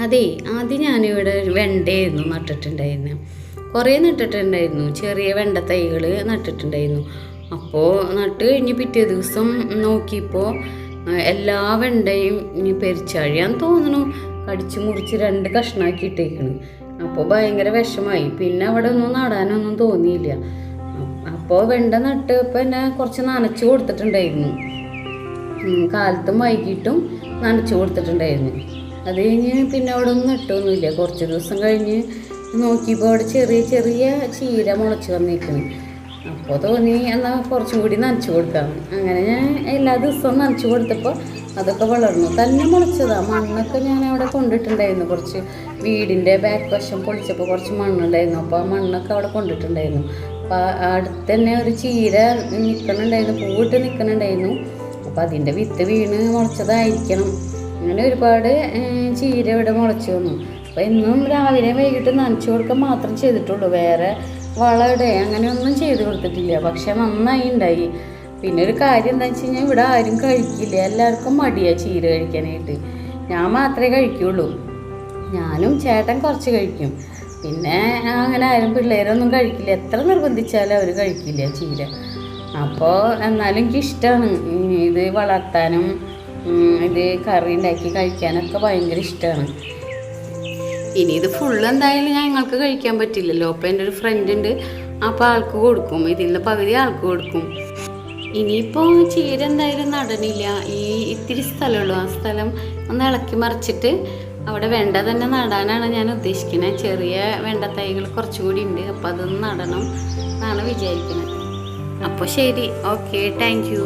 അതെ, ആദ്യം ഞാനിവിടെ വെണ്ടയായിരുന്നു നട്ടിട്ടുണ്ടായിരുന്നു. കുറേ നട്ടിട്ടുണ്ടായിരുന്നു. ചെറിയ വെണ്ട തൈകൾ നട്ടിട്ടുണ്ടായിരുന്നു. അപ്പോൾ നട്ട് കഴിഞ്ഞ് പിറ്റേ ദിവസം നോക്കിയപ്പോൾ എല്ലാ വെണ്ടയും ഇനി പെരിച്ചാഴിയാന്ന് തോന്നുന്നു കടിച്ചു മുറിച്ച് 2 കഷ്ണാക്കി ഇട്ടേക്കണ്. അപ്പോൾ ഭയങ്കര വിഷമായി. പിന്നെ അവിടെ ഒന്നും നടാനൊന്നും തോന്നിയില്ല. അപ്പോൾ വെണ്ട നട്ടപ്പോൾ എന്നെ കുറച്ച് നനച്ച് കൊടുത്തിട്ടുണ്ടായിരുന്നു. കാലത്തും വൈകിട്ടും നനച്ച് കൊടുത്തിട്ടുണ്ടായിരുന്നു. അത് കഴിഞ്ഞ് പിന്നെ അവിടെ ഒന്നും നട്ടൊന്നുമില്ല. കുറച്ച് ദിവസം കഴിഞ്ഞ് നോക്കിയപ്പോൾ അവിടെ ചെറിയ ചെറിയ ചീര മുളച്ച് വന്നിരിക്കുന്നു. അപ്പോൾ തോന്നി എന്നാൽ കുറച്ചും കൂടി നനച്ച് കൊടുക്കാം. അങ്ങനെ ഞാൻ എല്ലാ ദിവസവും നനച്ച് കൊടുത്തപ്പോൾ അതൊക്കെ വളർന്നു. തന്നെ മുളച്ചതാണ്. മണ്ണൊക്കെ ഞാൻ അവിടെ കൊണ്ടിട്ടുണ്ടായിരുന്നു. കുറച്ച് വീടിൻ്റെ ബാക്ക് വശം പൊളിച്ചപ്പോൾ കുറച്ച് മണ്ണുണ്ടായിരുന്നു. അപ്പോൾ ആ മണ്ണൊക്കെ അവിടെ കൊണ്ടിട്ടുണ്ടായിരുന്നു. അപ്പോൾ അടുത്ത് തന്നെ ഒരു ചീര നിൽക്കണുണ്ടായിരുന്നു, പൂവിട്ട് നിൽക്കണുണ്ടായിരുന്നു. അപ്പോൾ അതിൻ്റെ വിത്ത് വീണ് മുളച്ചതായിരിക്കണം. അങ്ങനെ ഒരുപാട് ചീര ഇവിടെ മുളച്ച് വന്നു. അപ്പോൾ എന്നും രാവിലെ വൈകിട്ട് നനച്ച് കൊടുക്കാൻ മാത്രം ചെയ്തിട്ടുള്ളൂ. വേറെ വളയുടെ അങ്ങനെയൊന്നും ചെയ്ത് കൊടുത്തിട്ടില്ല. പക്ഷെ നന്നായി ഉണ്ടായി. പിന്നെ ഒരു കാര്യം എന്താ വെച്ച് കഴിഞ്ഞാൽ ഇവിടെ ആരും കഴിക്കില്ല. എല്ലാവർക്കും മടിയാണ് ചീര കഴിക്കാനായിട്ട്. ഞാൻ മാത്രമേ കഴിക്കുള്ളൂ. ഞാനും ചേട്ടൻ കുറച്ച് കഴിക്കും. പിന്നെ അങ്ങനെ ആരും പിള്ളേരൊന്നും കഴിക്കില്ല. എത്ര നിർബന്ധിച്ചാലും അവർ കഴിക്കില്ല ചീര. അപ്പോൾ എന്നാലും എനിക്കിഷ്ടമാണ് ഇത് വളർത്താനും ഇത് കറി ഉണ്ടാക്കി കഴിക്കാനൊക്കെ ഭയങ്കര ഇഷ്ടമാണ്. ഇനി ഇത് ഫുള്ള് എന്തായാലും ഞങ്ങൾക്ക് കഴിക്കാൻ പറ്റില്ലല്ലോ. അപ്പോൾ എൻ്റെ ഒരു ഫ്രണ്ട് ഉണ്ട്, അപ്പോൾ ആൾക്ക് കൊടുക്കും. ഇതിൽ നിന്ന് പകുതി ആൾക്ക് കൊടുക്കും. ഇനിയിപ്പോൾ ചീര എന്തായാലും നടണില്ല. ഈ ഇത്തിരി സ്ഥലമുള്ളൂ. ആ സ്ഥലം ഒന്ന് ഇളക്കി മറിച്ചിട്ട് അവിടെ വെണ്ട തന്നെ നടാനാണ് ഞാൻ ഉദ്ദേശിക്കുന്നത്. ചെറിയ വെണ്ട തൈകൾ കുറച്ചുകൂടി ഉണ്ട്. അപ്പോൾ അതൊന്ന് നടണം എന്നാണ് വിചാരിക്കുന്നത്. അപ്പോൾ ശരി, ഓക്കെ, താങ്ക് യു.